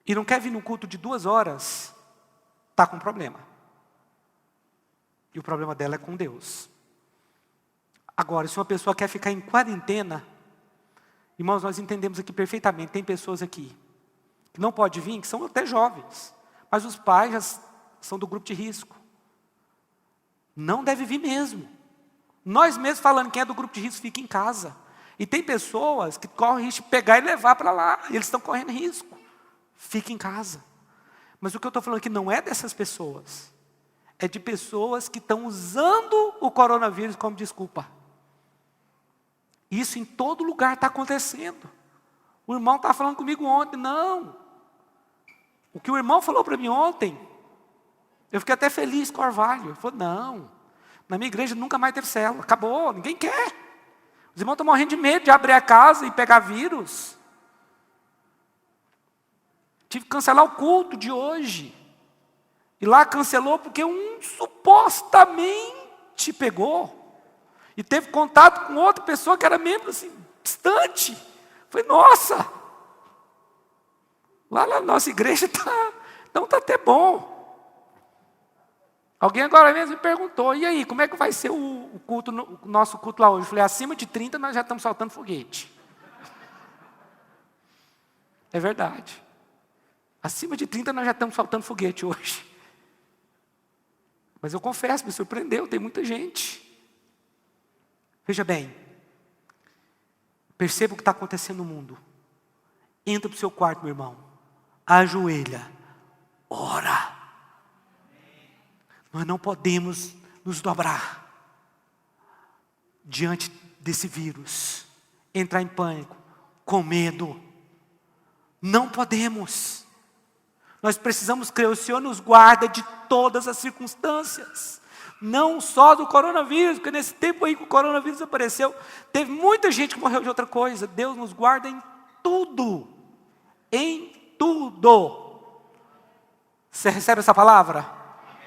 e não quer vir num culto de 2 horas, está com problema. E o problema dela é com Deus. Agora, se uma pessoa quer ficar em quarentena, irmãos, nós entendemos aqui perfeitamente, tem pessoas aqui que não podem vir, que são até jovens, mas os pais já são do grupo de risco. Não deve vir mesmo. Nós mesmos falando, quem é do grupo de risco fica em casa. E tem pessoas que correm risco de pegar e levar para lá, e eles estão correndo risco. Fica em casa. Mas o que eu estou falando aqui não é dessas pessoas. É de pessoas que estão usando o coronavírus como desculpa. Isso em todo lugar está acontecendo. O irmão estava falando comigo ontem, não. O que o irmão falou para mim ontem, eu fiquei até feliz com o Orvalho. Ele falou, não, na minha igreja nunca mais teve célula, acabou, ninguém quer. Os irmãos estão morrendo de medo de abrir a casa e pegar vírus. Tive que cancelar o culto de hoje. E lá cancelou porque um supostamente pegou. E teve contato com outra pessoa que era membro assim, distante. Falei, nossa! Lá na nossa igreja então está até bom. Alguém agora mesmo me perguntou, e aí, como é que vai ser o culto, o nosso culto lá hoje? Eu falei, acima de 30 nós já estamos soltando foguete. É verdade. Acima de 30 nós já estamos soltando foguete hoje. Mas eu confesso, me surpreendeu, tem muita gente. Veja bem, perceba o que está acontecendo no mundo. Entra para o seu quarto, meu irmão, ajoelha, ora. Nós não podemos nos dobrar diante desse vírus, entrar em pânico, com medo. Não podemos. Nós precisamos crer, o Senhor nos guarda de todas as circunstâncias. Não só do coronavírus, porque nesse tempo aí que o coronavírus apareceu, teve muita gente que morreu de outra coisa. Deus nos guarda em tudo. Em tudo. Você recebe essa palavra?